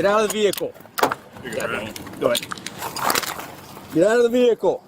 Get out of the vehicle. Go ahead. Get out of the vehicle.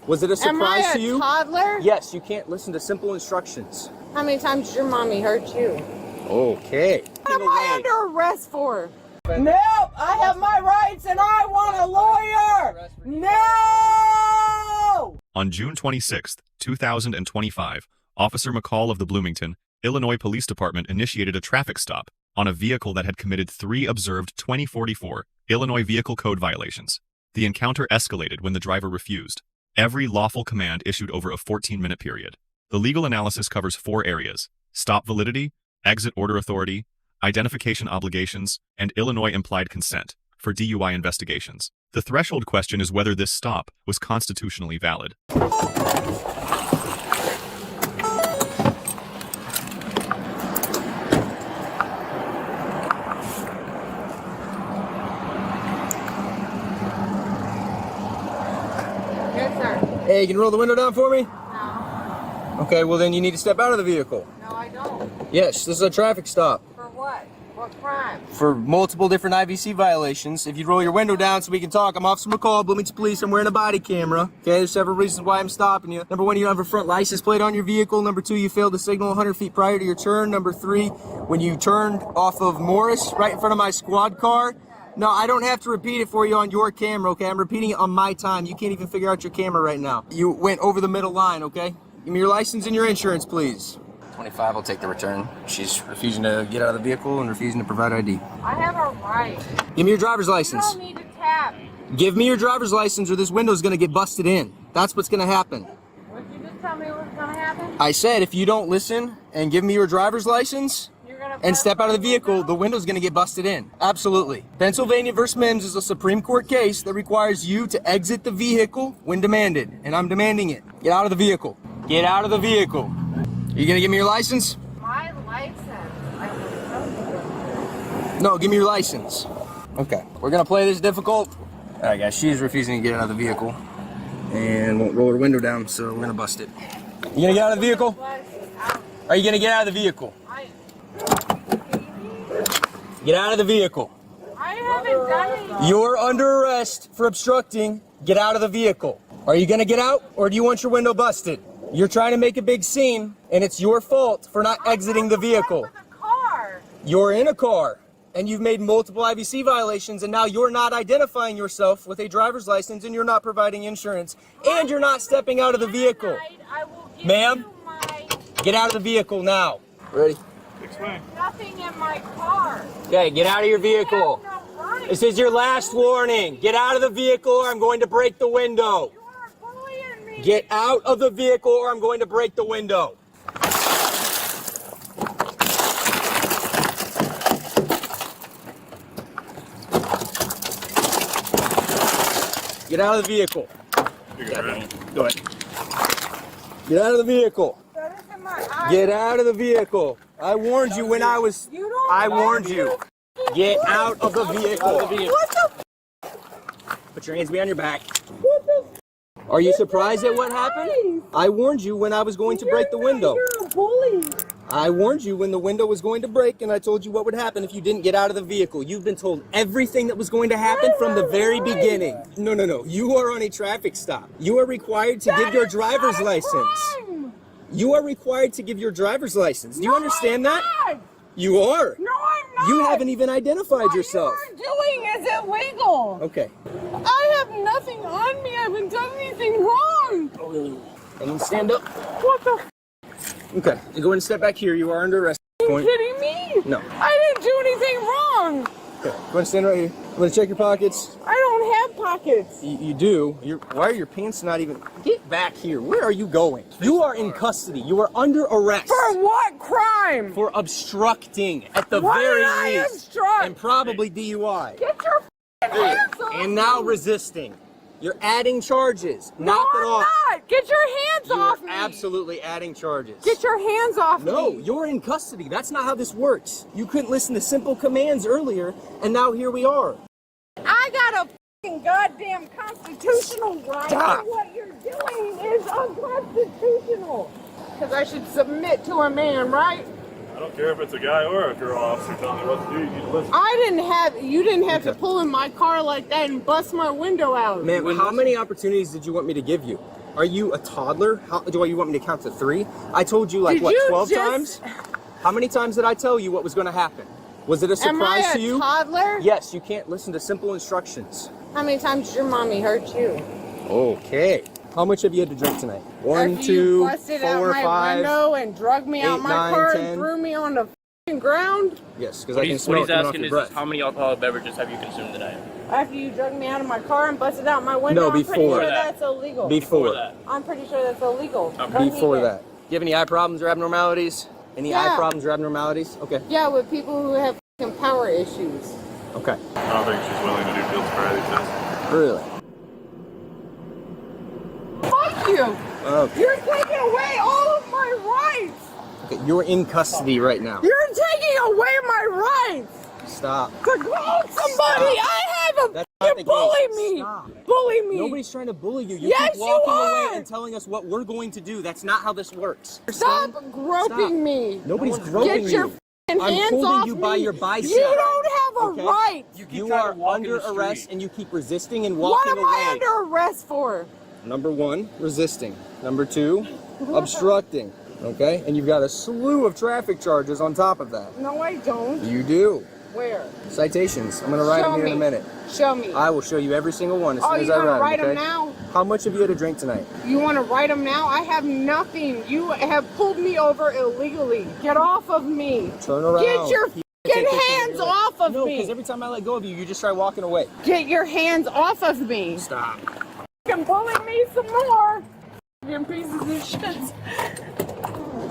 Was it a surprise to you? Am I a toddler? Yes, you can't listen to simple instructions. How many times did your mommy hurt you? Okay. What am I under arrest for? Nope, I have my rights and I want a lawyer! No! On June 26, 2025, Officer McCall of the Bloomington, Illinois Police Department initiated a traffic stop on a vehicle that had committed 3 observed 2044 Illinois Vehicle Code violations. The encounter escalated when the driver refused. Every lawful command issued over a 14-minute period. The legal analysis covers 4 areas: stop validity, exit order authority, identification obligations, and Illinois implied consent for DUI investigations. The threshold question is whether this stop was constitutionally valid. Yes, sir. Hey, you can roll the window down for me? No. Okay, well then you need to step out of the vehicle. No, I don't. Yes, this is a traffic stop. For what? What crime? For multiple different IVC violations. If you roll your window down so we can talk, I'm Officer McCall, Bloomington Police. I'm wearing a body camera. Okay, there's several reasons why I'm stopping you. Number 1, you don't have a front license plate on your vehicle. Number 2, you failed to signal 100 feet prior to your turn. Number 3, when you turned off of Morris right in front of my squad car. No, I don't have to repeat it for you on your camera, okay? I'm repeating it on my time. You can't even figure out your camera right now. You went over the middle line, okay? Give me your license and your insurance, please. 25, I'll take the return. She's refusing to get out of the vehicle and refusing to provide ID. I have a right. Give me your driver's You license. don't need to tap. Give me your driver's license or this window's gonna get busted in. That's what's gonna happen. Would you just tell me what's going to happen? I said if you don't listen and give me your driver's license You're going to and step out of the vehicle, the window's gonna get busted in. Absolutely. Pennsylvania v. Mimms is a Supreme Court case that requires you to exit the vehicle when demanded, and I'm demanding it. Get out of the vehicle. Get out of the vehicle. Are you gonna give me your license? My license. I will tell you. No, give me your license. Okay, we're gonna play this difficult. All right, guys, she's refusing to get out of the vehicle and won't roll her window down, so we're gonna bust it. You gonna get out of the vehicle? Are you gonna get out of the vehicle? Get out of the vehicle. I haven't done anything. You're under arrest for obstructing. Get out of the vehicle. Are you gonna get out, or do you want your window busted? You're trying to make a big scene, and it's your fault for not exiting the vehicle. I'm with a car. You're in a car, and you've made multiple IVC violations, and now you're not identifying yourself with a driver's license, and you're not providing insurance, and you're not stepping out of the vehicle. I will give Ma'am? you my... Get out of the vehicle now. Ready? There's nothing in my car. Okay, get out of your vehicle. I have no right. This is your last warning. Get out of the vehicle, or I'm going to break the window. You are bullying me. Get out of the vehicle, or I'm going to break the window. Get out of the vehicle. Go ahead. Get out of the vehicle. That is in my eye. Get out of the vehicle. I warned you when I was... You don't I know warned you. Get out of the vehicle. What the Put your hands behind your back. Are you surprised at what happened? I warned you when I was going to break the window. You're a bully. I warned you when the window was going to break, and I told you what would happen if you didn't get out of the vehicle. You've been told everything that was going to happen from the very beginning. No. You are on a traffic stop. You are required to give your driver's license. You are required to give your driver's license. Do you understand that? You are. No, I'm not. You haven't even identified yourself. What you're doing is illegal. Okay. I have nothing on me. I haven't done anything wrong. And then stand up. What the Okay. And go ahead and step back here. You are under arrest. Are you kidding me? No. I didn't do anything wrong. Okay. Go ahead and stand right here. I'm going to check your pockets. I don't have pockets. You do. Why are your pants not even... Get back here. Where are you going? You are in custody. You are under arrest. For what crime? For obstructing at the Why very did I least. obstruct? And probably DUI. Get your hands off And now resisting. You're adding charges. Knock it No, off. I'm not. Get your hands You're off me. absolutely adding charges. Get your hands off No, me. you're in custody. That's not how this works. You couldn't listen to simple commands earlier, and now here we are. I got a fucking goddamn constitutional right. Stop. And what you're doing is unconstitutional. Because I should submit to a man, right? I don't care if it's a guy or a girl officer telling you what to do. You need to listen. You didn't have to pull in my car like that and bust my window out. Ma'am, how many opportunities did you want me to give you? Are you a toddler? How do you want me to count to 3? I told you like, Did what, you 12 just- times? How many times did I tell you what was going to happen? Was it a surprise to you? Am I a toddler? Yes, you can't listen to simple instructions. How many times did your mommy hurt you? Okay. How much have you had to drink tonight? 1, After 2, you busted out 4, my 5. window and drug me out 8, my 9, car 10. and threw me on the f***ing ground? Yes, because What I can he's smell it coming off asking your is breath. how many alcoholic beverages have you consumed tonight? After you drug me out of my car and busted out my window? No, I'm pretty before sure that. that's illegal. Before that. I'm pretty sure that's illegal. Okay. Don't Before need it. that. Do you have any eye problems or abnormalities? Any eye Yeah. problems or abnormalities? Okay. Yeah, with people who have f***ing power issues. Okay. I don't think she's willing to do field sobriety tests. Really? Fuck you! Okay. You're taking away all of my rights! Okay. You're in custody right now. You're taking away my rights! Stop. To call somebody! I have a That's not the f***ing bully case. me! Stop. Bully me! Nobody's trying to bully you. You Yes, keep walking you away are. and telling us what we're going to do. That's not how this works. Stop Understand? groping Stop. me! Nobody's groping Get your you. f***ing I'm hands holding off you me! by your bicep. You don't have a Okay? right! You are under arrest and you keep resisting and walking What am away. I under arrest for? Number 1, resisting. Number 2, obstructing. Okay? And you've got a slew of traffic charges on top of that. No, I don't. You do. Where? Citations. I'm going to write Show them here me. in a minute. Show me. I will show you every single one as Oh, soon as you I want to write write them, them okay? now? How much have you had to drink tonight? You want to write them now? I have nothing. You have pulled me over illegally. Get off of me. Turn around. Get your Keep f***ing taking hands your leg. off of No, because me. every time I let go of you, you just try walking away. Get your hands off of me. Stop. You can bully me some more. Fucking pieces of shit.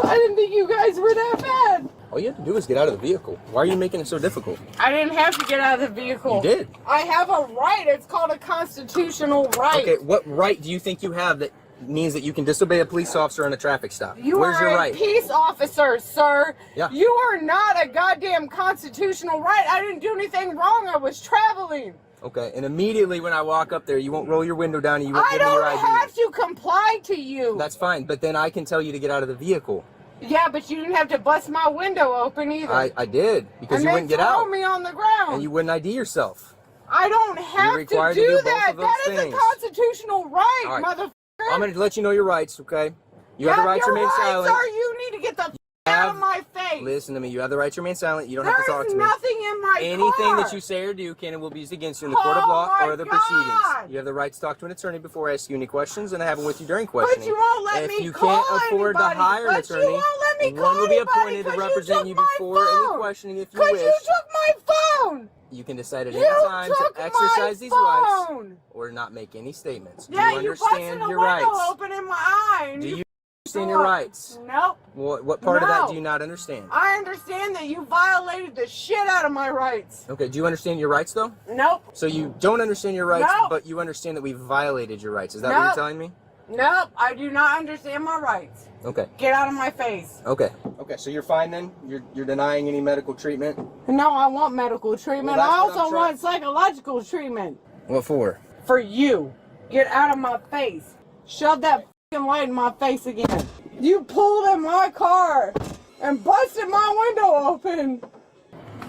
I didn't think you guys were that bad. All you have to do is get out of the vehicle. Why are you making it so difficult? I didn't have to get out of the vehicle. You did. I have a right. It's called a constitutional right. Okay, what right do you think you have that means that you can disobey a police officer on a traffic stop? You Where's are your a right? peace officer, sir. Yeah. You are not a goddamn constitutional right. I didn't do anything wrong. I was traveling. Okay, and immediately when I walk up there, you won't roll your window down and you won't I give me your don't ID. have to comply to you. That's fine, but then I can tell you to get out of the vehicle. Yeah, but you didn't have to bust my window open either. I did, because and you then wouldn't get throw out. me on the ground. And you wouldn't ID yourself. I don't have to required to do do both that. of those That is things. a constitutional right, All right. motherfucker. I'm going to let you know your rights, okay? You have the right to remain silent. Sir, you need to get the f out of my face. Listen to me. You have the right to remain silent. You don't have to talk There is to me. nothing in my Anything car. that you say or do can and will be used against you in the court of Oh law my or other God. proceedings. You have the right to talk to an attorney before I ask you any questions, and I have them with you during questioning. But you won't let if me you call can't afford anybody. to hire an But you attorney, won't let me one call will be anybody appointed to 'cause you represent took you my before any phone. questioning if you Because wish. you took my phone. You can decide at You any time took to exercise my these rights phone. or not make any statements. Yeah, Do you you busted understand a your window rights? open in my eye. And Do you f***ed understand your up. rights? Nope. What part of that No. do you not understand? I understand that you violated the shit out of my rights. Okay, do you understand your rights though? Nope. So you don't understand your rights, No. but you understand that we violated your rights. Is that what you're No. telling me? Nope. I do not understand my rights. Okay. Get out of my face. Okay. Okay, so you're fine then? You're denying any medical treatment? No, I want medical treatment. Well, that's I what I'm also trying- want psychological treatment. What for? For you. Get out of my face. Shove that f***ing light in my face again. You pulled in my car and busted my window open.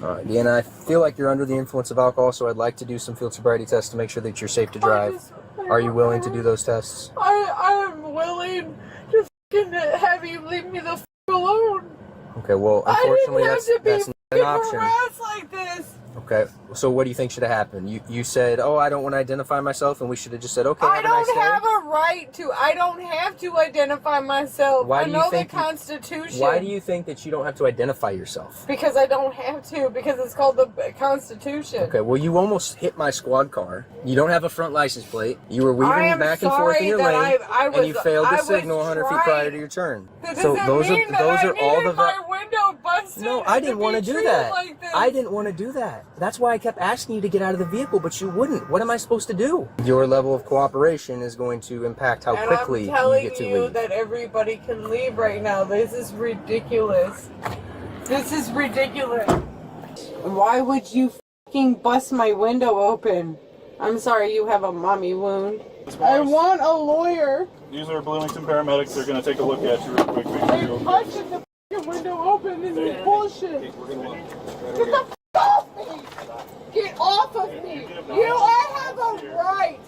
All right, Deanna, I feel like you're under the influence of alcohol, so I'd like to do some field sobriety tests to make sure that you're safe to drive. Are you willing to do those tests? I am willing to f***ing have you leave me the f*** alone. Okay, well, unfortunately, I didn't have to be that's not an f***ing option. harassed like this. Okay, so what do you think should have happened? You said, oh, I don't want to identify myself, and we should have just said, okay, I have a nice don't day. have a right to. I don't have to identify myself. Why I do you know the think you- Constitution. Why do you think that you don't have to identify yourself? Because I don't have to. Because it's called the Constitution. Okay, well, you almost hit my squad car. You don't have a front license plate. You were I weaving am back and forth in sorry your that lane, I was- and you failed I to was signal 100 feet trying- prior to your turn. That So doesn't those mean are that those I are all needed the. my window busted. No, I didn't want to do that. Like this. I didn't want to do that. That's why I kept asking you to get out of the vehicle, but you wouldn't. What am I supposed to do? Your level of cooperation is going to impact how And quickly I'm you telling get to you leave. that everybody can leave right now. This is ridiculous. This is ridiculous. Why would you fucking bust my window open? I'm sorry, you have a mommy wound. I want a lawyer. These are Bloomington paramedics. They're going to take a look at you real quick. Make sure They you're okay. punched the fucking window open. This is bullshit. Get the f off me! Get off of me! I have a right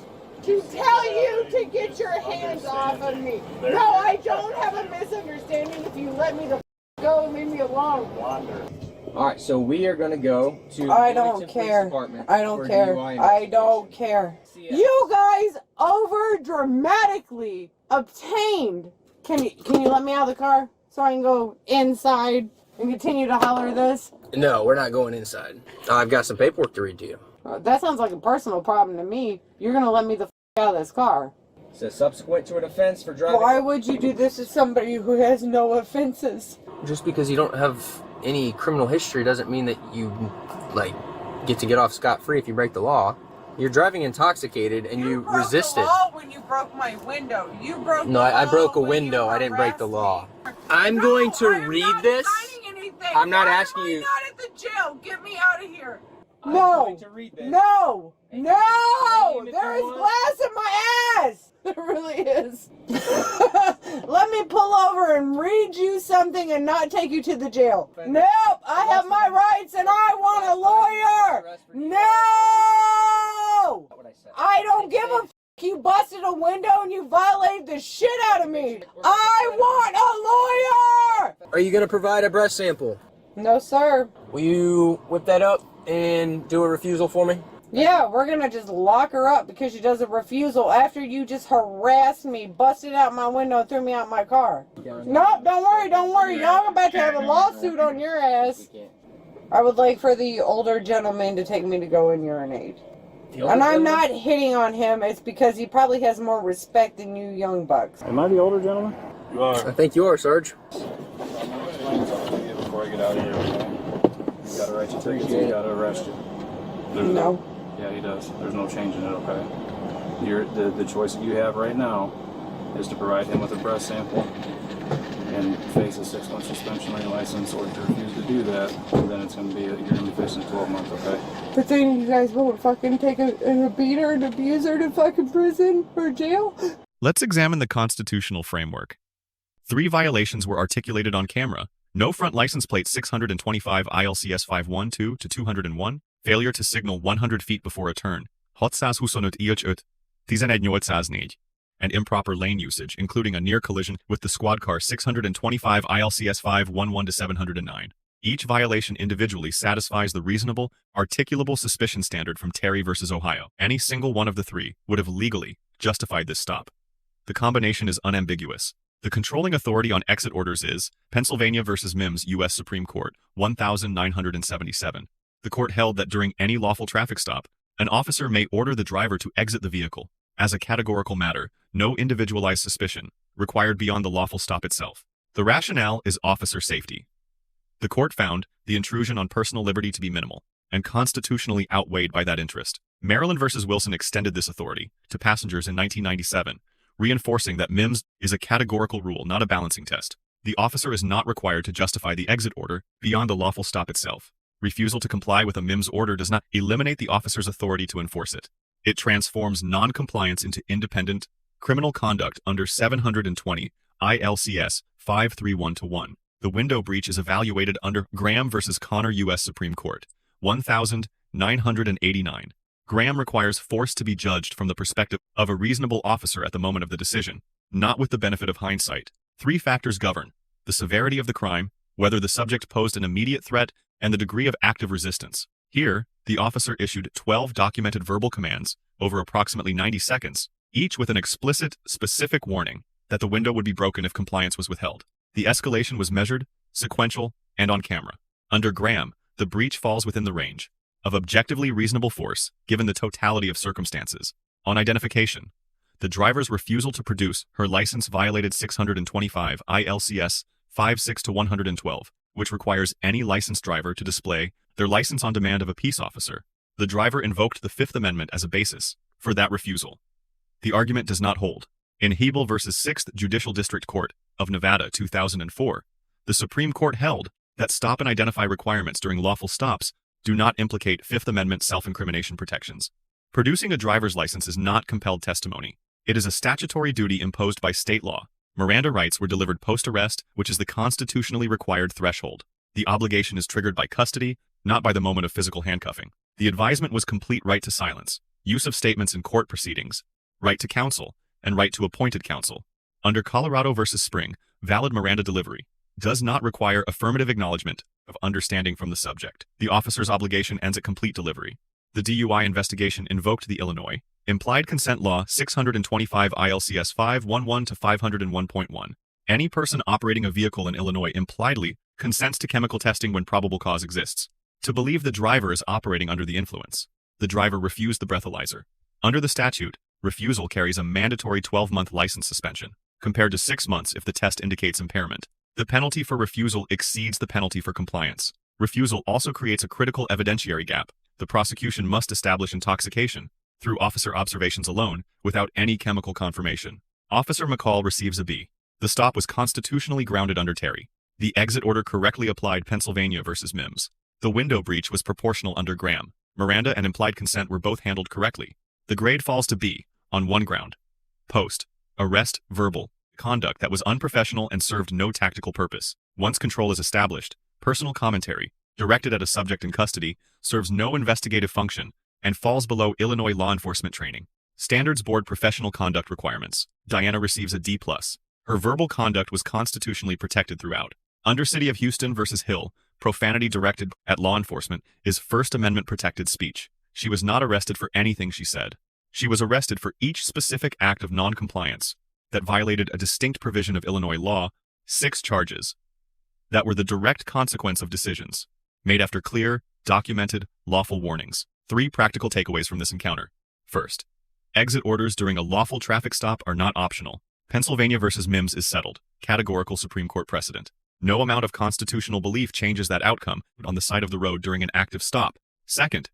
to tell you to get your hands off of me. No, I don't have a misunderstanding if you let me the f go and leave me alone. Alright, so we are gonna go to I don't care. I don't care. I don't care. You guys over dramatically obtained. Can you let me out of the car so I can go inside and continue to holler this? No, we're not going inside. I've got some paperwork to read to you. That sounds like a personal problem to me. You're gonna let me the f out of this car. It says subsequent to an offense for driving. Why would you do this to somebody who has no offenses? Just because you don't have any criminal history doesn't mean that you, get to get off scot-free if you break the law. You're driving intoxicated and you resisted. You broke the law when you broke my window. You broke the law. No, I broke a window. I didn't break the law. I'm going to read this. I'm not asking you. I'm not at the jail. Get me out of here. I'm No. going to read this. No. No. name if There you is want. glass in my ass. There really is. Let me pull over and read you something and not take you to the jail. Nope. I have my rights and I want a lawyer. No. I don't give a f. You busted a window and you violated the shit out of me. I want a lawyer. Are you going to provide a breath sample? No, sir. Will you whip that up and do a refusal for me? Yeah, we're gonna just lock her up because she does a refusal after you just harassed me, busted out my window, and threw me out my car. Nope, don't worry. Y'all about to have a lawsuit on your ass. I would like for the older gentleman to take me to go and urinate. And I'm not hitting on him, it's because he probably has more respect than you young bucks. Am I the older gentleman? You are. I think you are, Sarge. Before I get out of here, you gotta write your tickets, you gotta arrest you. No. Yeah, he does. There's no changing it, okay? The choice that you have right now is to provide him with a breath sample and face a 6-month suspension on your license, or if you refuse to do that, then it's gonna be you're gonna be facing 12 months, okay? But then you guys won't fucking take a beater and abuse her to fucking prison or jail? Let's examine the constitutional framework. 3 violations were articulated on camera. No front license plate 625 ILCS 512-201. Failure to signal 100 feet before a turn. Hotsaz husonut iot tizenednyolcaz and improper lane usage, including a near collision with the squad car 625 ILCS 511-709. Each violation individually satisfies the reasonable, articulable suspicion standard from Terry versus Ohio. Any single one of the 3 would have legally justified this stop. The combination is unambiguous. The controlling authority on exit orders is Pennsylvania versus Mimms, U.S. Supreme Court, 1977. The court held that during any lawful traffic stop, an officer may order the driver to exit the vehicle. As a categorical matter, no individualized suspicion required beyond the lawful stop itself. The rationale is officer safety. The court found the intrusion on personal liberty to be minimal and constitutionally outweighed by that interest. Maryland versus Wilson extended this authority to passengers in 1997, reinforcing that Mimms is a categorical rule, not a balancing test. The officer is not required to justify the exit order beyond the lawful stop itself. Refusal to comply with a Mimms order does not eliminate the officer's authority to enforce it. It transforms non-compliance into independent criminal conduct under 720 ILCS 531-1. The window breach is evaluated under Graham versus Connor, U.S. Supreme Court, 1989. Graham requires force to be judged from the perspective of a reasonable officer at the moment of the decision, not with the benefit of hindsight. 3 factors govern: the severity of the crime, whether the subject posed an immediate threat, and the degree of active resistance. Here, the officer issued 12 documented verbal commands over approximately 90 seconds, each with an explicit, specific warning that the window would be broken if compliance was withheld. The escalation was measured, sequential, and on camera. Under Graham, the breach falls within the range of objectively reasonable force given the totality of circumstances. On identification, the driver's refusal to produce her license violated 625 ILCS 56-112, which requires any licensed driver to display their license on demand of a peace officer. The driver invoked the 5th Amendment as a basis for that refusal. The argument does not hold. In Hebel versus 6th Judicial District Court of Nevada, 2004, the Supreme Court held that stop and identify requirements during lawful stops do not implicate 5th Amendment self-incrimination protections. Producing a driver's license is not compelled testimony. It is a statutory duty imposed by state law. Miranda rights were delivered post-arrest, which is the constitutionally required threshold. The obligation is triggered by custody, not by the moment of physical handcuffing. The advisement was complete right to silence, use of statements in court proceedings, right to counsel, and right to appointed counsel. Under Colorado v. Spring, valid Miranda delivery does not require affirmative acknowledgement of understanding from the subject. The officer's obligation ends at complete delivery. The DUI investigation invoked the Illinois Implied Consent Law 625 ILCS 511-501.1. Any person operating a vehicle in Illinois impliedly consents to chemical testing when probable cause exists. To believe the driver is operating under the influence. The driver refused the breathalyzer. Under the statute, refusal carries a mandatory 12-month license suspension, compared to 6 months if the test indicates impairment. The penalty for refusal exceeds the penalty for compliance. Refusal also creates a critical evidentiary gap. The prosecution must establish intoxication through officer observations alone, without any chemical confirmation. Officer McCall receives a B. The stop was constitutionally grounded under Terry. The exit order correctly applied Pennsylvania versus Mimms. The window breach was proportional under Graham. Miranda and implied consent were both handled correctly. The grade falls to B, on one ground. Post-arrest verbal conduct that was unprofessional and served no tactical purpose. Once control is established, personal commentary, directed at a subject in custody, serves no investigative function, and falls below Illinois law enforcement training. Standards Board professional conduct requirements. Diana receives a D+. Her verbal conduct was constitutionally protected throughout. Under City of Houston versus Hill, profanity directed at law enforcement is First Amendment protected speech. She was not arrested for anything she said. She was arrested for each specific act of noncompliance that violated a distinct provision of Illinois law, 6 charges that were the direct consequence of decisions made after clear, documented, lawful warnings. 3 practical takeaways from this encounter. First, exit orders during a lawful traffic stop are not optional. Pennsylvania versus Mimms is settled. Categorical Supreme Court precedent. No amount of constitutional belief changes that outcome on the side of the road during an active stop. Second,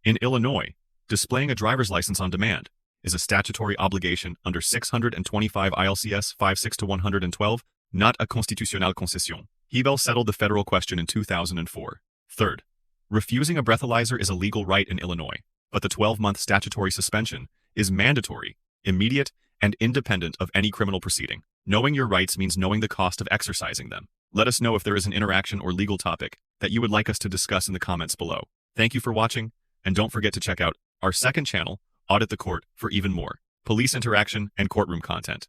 in Illinois, displaying a driver's license on demand is a statutory obligation under 625 ILCS 56-112, not a constitutionnelle concession. Hebel settled the federal question in 2004. Third, refusing a breathalyzer is a legal right in Illinois, but the 12-month statutory suspension is mandatory, immediate, and independent of any criminal proceeding. Knowing your rights means knowing the cost of exercising them. Let us know if there is an interaction or legal topic that you would like us to discuss in the comments below. Thank you for watching, and don't forget to check out our second channel, Audit the Court, for even more police interaction and courtroom content.